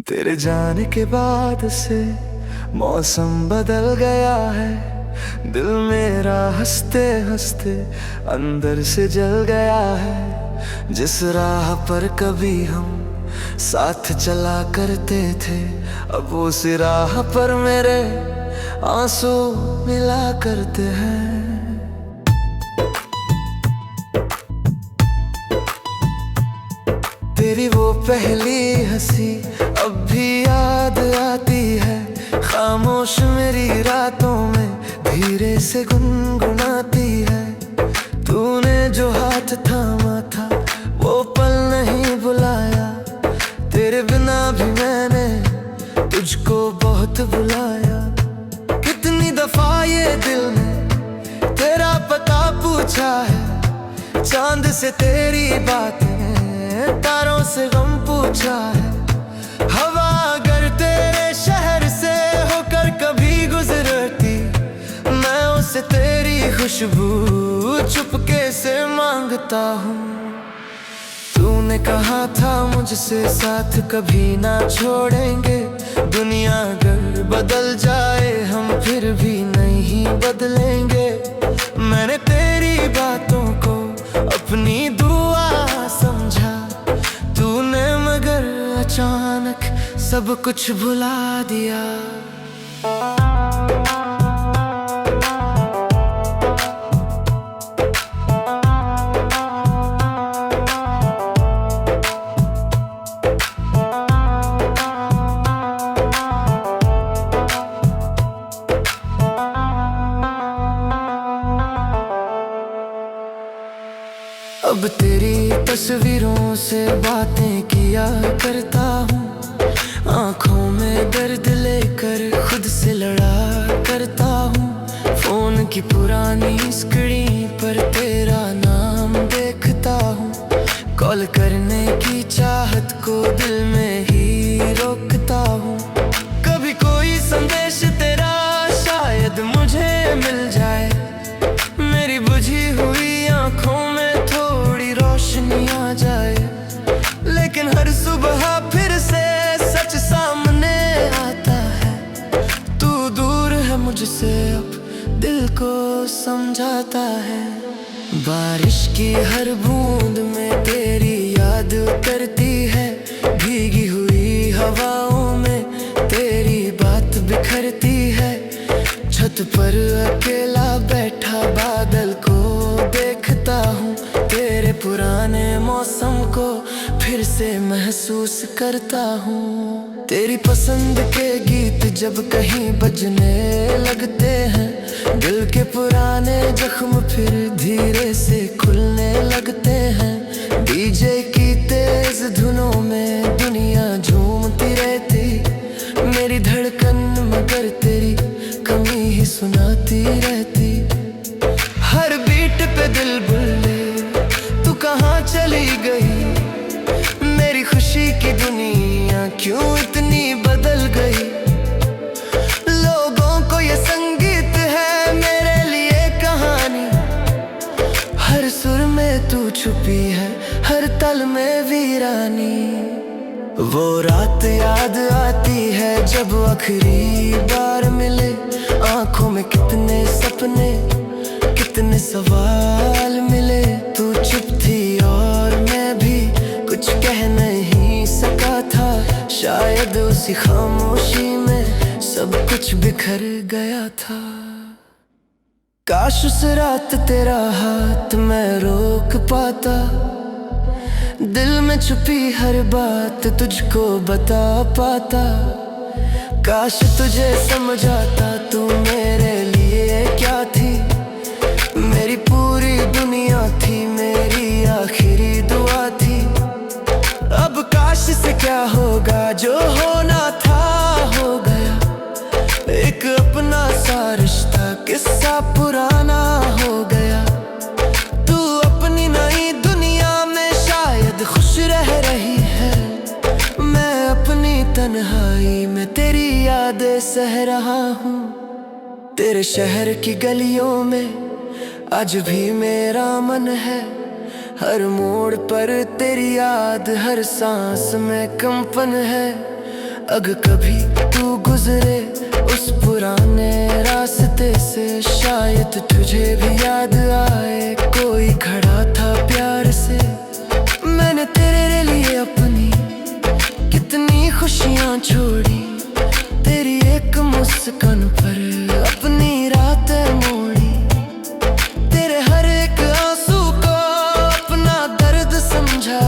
तेरे जाने के बाद से मौसम बदल गया है। दिल मेरा हंसते हंसते अंदर से जल गया है। जिस राह पर कभी हम साथ चला करते थे, अब उस राह पर मेरे आंसू मिला करते हैं। तेरी वो पहली हंसी अब भी याद आती है। खामोश मेरी रातों में धीरे से गुनगुनाती है। तूने जो हाथ थामा था वो पल नहीं बुलाया। तेरे बिना भी मैंने तुझको बहुत बुलाया। कितनी दफा ये दिल ने तेरा पता पूछा है। चांद से तेरी बातें, तारों से गम पूछा है। हवा अगर तेरे शहर से होकर कभी गुजरती, मैं उसे तेरी खुशबू चुपके से मांगता हूँ। तूने कहा था मुझसे साथ कभी ना छोड़ेंगे। दुनिया अगर बदल जाए हम फिर भी नहीं बदलेंगे। मैंने तेरी बातों को अपनी दुआ समझा। तूने मगर अचानक सब कुछ भुला दिया। अब तेरी तस्वीरों से बातें किया करता हूँ। आँखों में दर्द लेकर खुद से लड़ा करता हूँ। फोन की पुरानी स्क्रीन पर तेरा नाम देखता हूँ। कॉल करने की चाहत को दिल में ही रोकता हूँ। कभी कोई संदेश तेरा शायद मुझे मिल जाए। मेरी बुझी हुई आँखों में थोड़ी रोशनी आ जाए। लेकिन हर सुबह फिर से सच सामने आता है। तू दूर है मुझसे अब दिल को समझाता है। बारिश की हर बूंद में तेरी याद उतरती है। भीगी हुई हवाओं में तेरी बात बिखरती है। छत पर अकेला बैठा बादल को देखता हूँ। तेरे पुराने मौसम को फिर से महसूस करता हूँ। तेरी पसंद के गीत जब कहीं बजने लगते हैं, दिल के पुराने जख्म फिर धीरे से खुलने लगते हैं। डीजे की तेज धुनों में दुनिया झूमती रहती। मेरी धड़कन मगर तेरी कमी ही सुनाती रहती। हर बीट पे दिल बोले तू कहाँ चली गई। मेरी खुशी की दुनिया क्यों इतनी बदल गई। लोगों को ये संगीत है, मेरे लिए कहानी। हर सुर में तू छुपी है, हर तल में वीरानी। वो रात याद आती है जब आखिरी बार मिले। आंखों में कितने सपने, कितने सवाल मिले। तू चुप थी और मैं भी कुछ कह नहीं सका था। शायद उसी खामोशी में सब कुछ बिखर गया था। काश उस रात तेरा हाथ मैं रोक पाता। दिल में छुपी हर बात तुझको बता पाता। काश तुझे समझाता तू मेरे लिए क्या थी। मेरी पूरी दुनिया थी, मेरी आखिरी दुआ थी। अब काश से क्या होगा, जो होना था हो गया। एक अपना सा रिश्ता किस्सा पुराना हो गया। तू अपनी नई दुनिया में शायद खुश रह रही है। मैं अपनी तन्हाई में तेरी यादें सह रहा हूँ। तेरे शहर की गलियों में आज भी मेरा मन है। हर मोड़ पर तेरी याद, हर सांस में कंपन है। अगर कभी तू गुजरे उस पुराने रास्ते से, शायद तुझे भी याद आए कोई खड़ा था प्यार से। मैंने तेरे लिए अपनी कितनी खुशियां छोड़ी, तेरी एक मुस्कान पर अपनी रातें मोड़ी। तेरे हर एक आंसू को अपना दर्द समझा,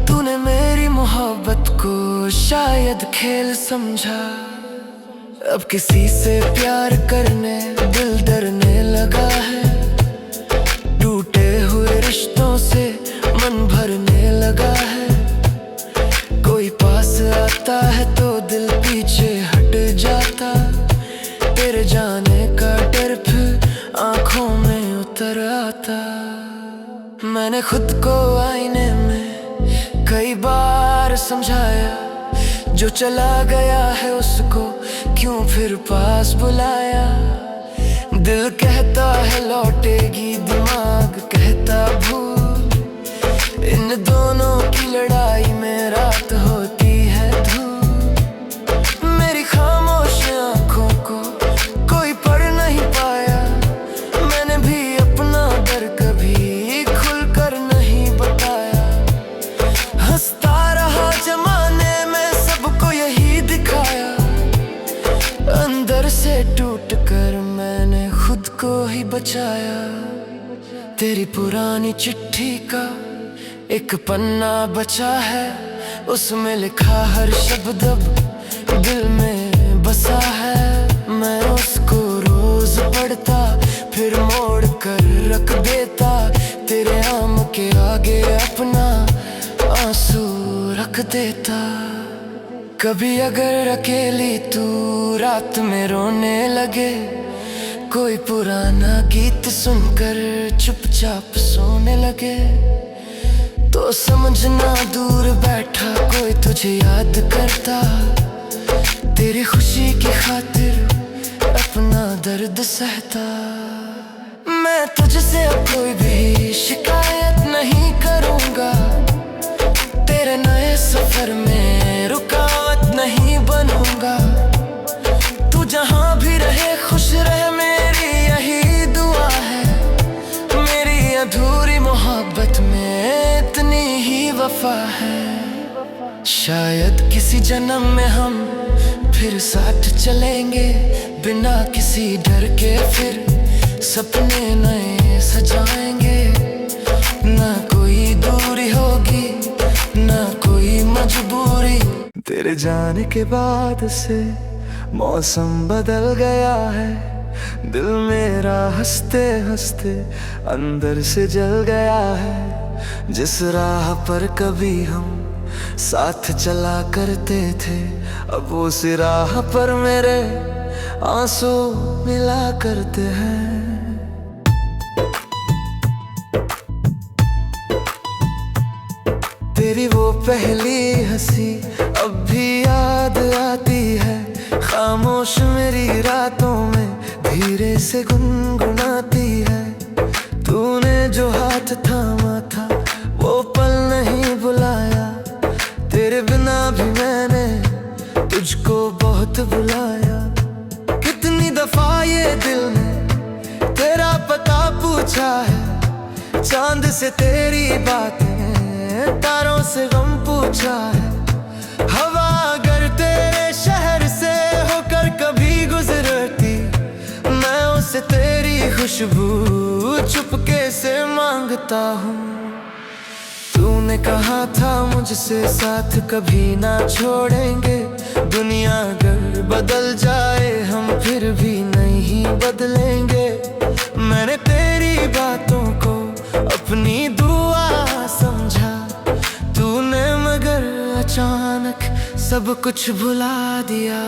तूने मेरी मोहब्बत को शायद खेल समझा। अब किसी से प्यार करने दिल डरने लगा है, टूटे हुए रिश्तों से मन भरने लगा है। कोई पास आता है तो दिल पीछे हट जाता, तेरे जाने का डर फिर आंखों में उतर आता। मैंने खुद को आईने में कई बार समझाया, जो चला गया है उसको क्यों फिर पास बुलाया। दिल कहता है लौटेगी, दिमाग कहता भूल। इन दोनों की लड़ाई में रात होती है धूप। मेरी खामोश आंखों को कोई पढ़ नहीं पाया, मैंने भी अपना दर्द कभी खुलकर नहीं बताया। हंसता रहा जमाने में सबको यही दिखाया, अंदर से टूट कर मैंने खुद को ही बचाया। तेरी पुरानी चिट्ठी का एक पन्ना बचा है, उसमें लिखा हर शब्द अब दिल में बसा है। मैं उसको रोज पढ़ता फिर मोड़ कर रख देता, तेरे आम के आगे अपना आंसू रख देता। कभी अगर अकेली तू रात में रोने लगे, कोई पुराना गीत सुनकर चुपचाप सोने लगे, तो समझना दूर बैठा कोई तुझे याद करता। तेरी खुशी की खातिर अपना दर्द सहता। मैं तुझसे अब कोई भी शिकायत नहीं करूँगा, तेरे नए सफर में रुकावट नहीं बनूंगा। तू जहाँ भी रहे खुश रहे, मेरी यही दुआ है। मेरी अधूरी मोहब्बत में इतनी ही वफा है। शायद किसी जन्म में हम फिर साथ चलेंगे, बिना किसी डर के फिर सपने नए सजाएंगे। ना कोई दूरी होगी ना कोई मजबूरी। तेरे जाने के बाद से मौसम बदल गया है, दिल मेरा हंसते हंसते अंदर से जल गया है। जिस राह पर कभी हम साथ चला करते थे, अब उस राह पर मेरे आंसू मिला करते हैं। तेरी वो पहली हंसी अब भी याद आती है, खामोश मेरी रातों में धीरे से गुनगुनाती है। तूने जो हाथ थामा था वो पल नहीं बुलाया, तेरे बिना भी मैंने तुझको बहुत बुलाया। कितनी दफा ये दिल ने तेरा पता पूछा है, चांद से तेरी बातें तारों से गम पूछा है। हवा अगर तेरे शहर से होकर कभी गुजरती, मैं उसे तेरी खुशबू चुपके से मांगता हूँ। तूने कहा था मुझसे साथ कभी ना छोड़ेंगे, दुनिया अगर बदल जाए हम फिर भी नहीं बदलेंगे। मैंने तेरी बातों को अपनी दुआ समझा, तूने मगर अचानक सब कुछ भुला दिया।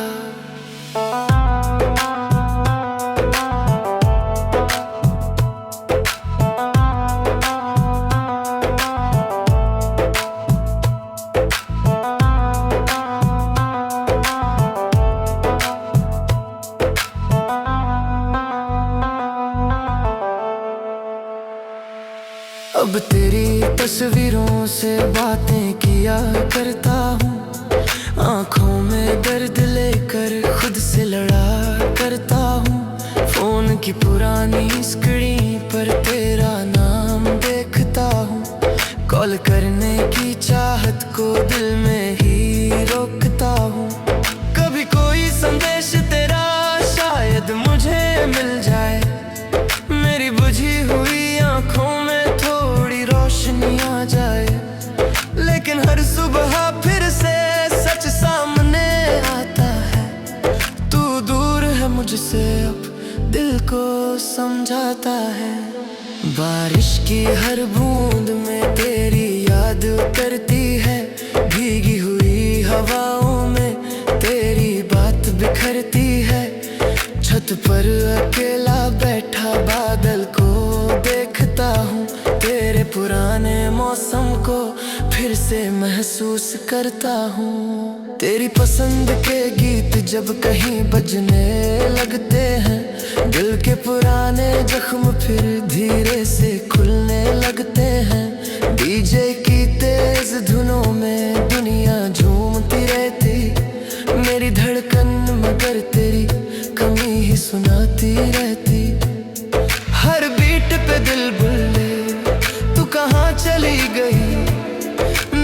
अब तेरी तस्वीरों से बातें किया करता हूँ, आँखों आँखों में दर्द लेकर खुद से लड़ा करता हूँ। फोन की पुरानी स्क्रीन पर तेरा नाम देखता हूँ। कॉल करने की चाहत को दिल में ही रोकता हूँ। कभी कोई संदेश तेरा शायद मुझे मिल जाए, मेरी बुझी हुई आँखों में थोड़ी रोशनी आ जाए। लेकिन हर सुबह फिर से सच सामने आता है, तू दूर है मुझसे अब दिल को समझाता है। बारिश की हर बूंद में तेरी याद करती है, भीगी हुई हवाओं में तेरी बात बिखरती है। छत पर अकेला बैठा बादल को देखता हूँ, तेरे पुराने मौसम को फिर से महसूस करता हूँ। तेरी पसंद के गीत जब कहीं बजने लगते हैं, दिल के पुराने जख्म फिर धीरे से खुलने लगते हैं। डीजे की तेज धुनों में दुनिया झूमती रहती, मेरी धड़कन मगर तेरी कमी ही सुनाती रहती। हर बीट पे दिल बोले तू कहाँ चली गई,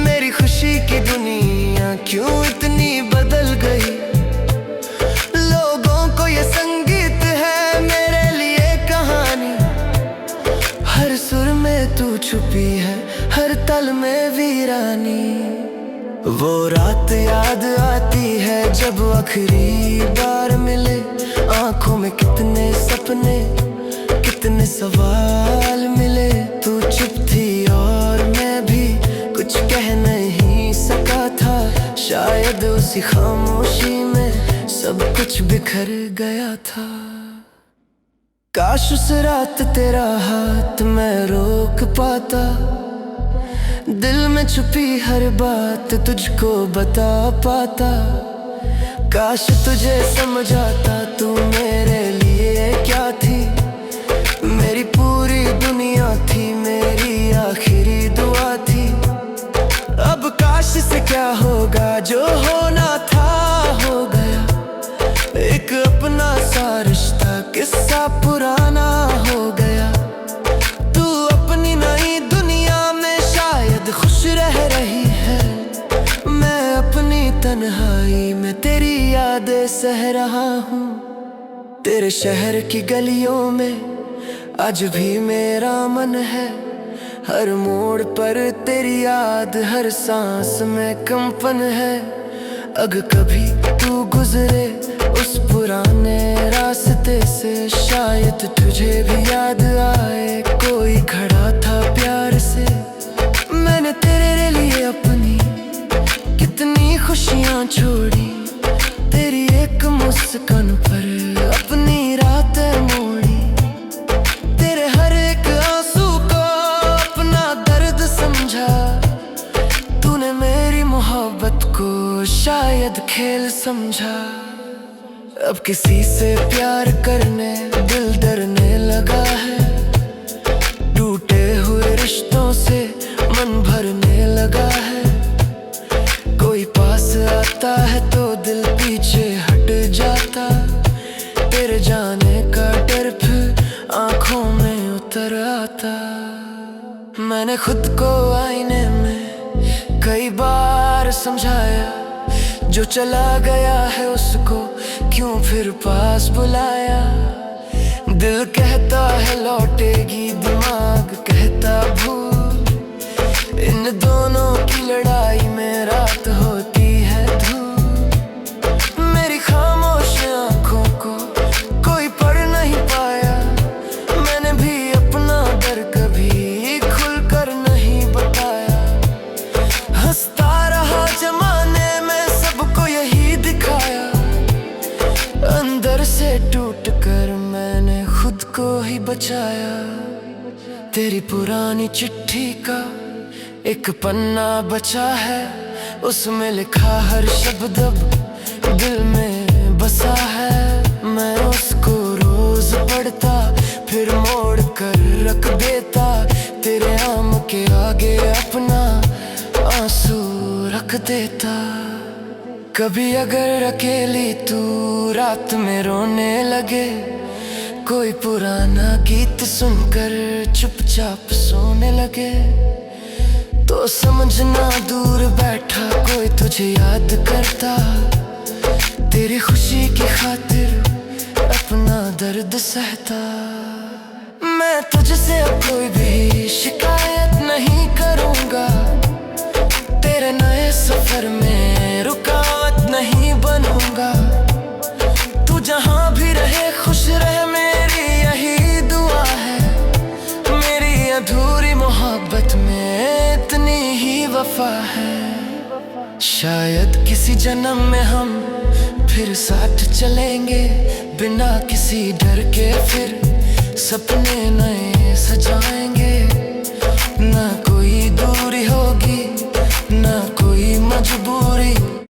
मेरी खुशी की दुनिया क्यों इतनी बदल गई। लोगों को ये संगीत है, मेरे लिए कहानी, हर सुर में तू छुपी है, हर तल में वीरानी। वो रात याद आती है जब आखिरी बार मिले, आंखों में कितने सपने कितने सवाल मिले। तू चुप थी और मैं भी कुछ कह नहीं सका था, शायद उसी खामोशी में सब कुछ बिखर गया था। काश उस रात तेरा हाथ मैं रोक पाता, दिल में छुपी हर बात तुझको बता पाता। काश तुझे समझाता तू मेरे लिए क्या थी, मेरी पूरी दुनिया थी, मेरी आखिरी दुआ थी। अब काश से क्या होगा, जो होना था हो गया। एक अपना सा रिश्ता किस्सा पुराना हो गया। तू अपनी नई दुनिया में शायद खुश रह रही है, मैं अपनी तन्हाई में तेरी यादें सह रहा हूँ। तेरे शहर की गलियों में आज भी मेरा मन है, हर मोड़ पर तेरी याद, हर सांस में कंपन है। अगर कभी तू गुजरे उस पुराने रास्ते से, शायद तुझे भी याद आए कोई खड़ा था प्यार से। मैंने तेरे लिए अपनी कितनी खुशियाँ छोड़ी, तेरी एक मुस्कान पर अपनी रातें मोड़ी। तेरे हर एक आंसू को अपना दर्द समझा, तूने मेरी मोहब्बत को शायद खेल समझा। अब किसी से प्यार करने दिल डरने लगा है, टूटे हुए रिश्तों से मन भरने लगा है। कोई पास आता है तो दिल पीछे हट जाता, तेरे जाने का डर फिर आंखों में उतर आता। मैंने खुद को आईने में कई बार समझाया, जो चला गया है उसको क्यों फिर पास बुलाया। दिल कहता है लौटेगी, दिमाग कहता भूल। इन दोनों की लड़ाई में रात होती है धूप। मेरी खामोश आंखों को कोई पढ़ नहीं पाया, मैंने भी अपना डर कभी खुल कर नहीं बताया। हंसता रहा जमाने में सबको यही दिखाया, अंदर से टूट कर मैंने खुद को ही बचाया। तेरी पुरानी चिट्ठी का एक पन्ना बचा है, उसमें लिखा हर शब्द अब दिल में बसा है। मैं उसको रोज पढ़ता फिर मोड़ कर रख देता, तेरे आम के आगे अपना आंसू रख देता। कभी अगर अकेली तू रात में रोने लगे, कोई पुराना गीत सुनकर चुपचाप सोने लगे, तो समझना दूर बैठा कोई तुझे याद करता, तेरी खुशी की खातिर अपना दर्द सहता। मैं तुझसे अब कोई भी शिकायत नहीं करूंगा, तेरे नए सफर में रुकावट नहीं बनूंगा। तू जहां भी रहे खुश रहे, मेरी यही दुआ है। मेरी अधूरी मोहब्बत में इतनी ही वफा है। शायद किसी जन्म में हम फिर साथ चलेंगे, बिना किसी डर के फिर सपने नए सजाएंगे। ना कोई दूरी होगी, ना कोई मजबूरी।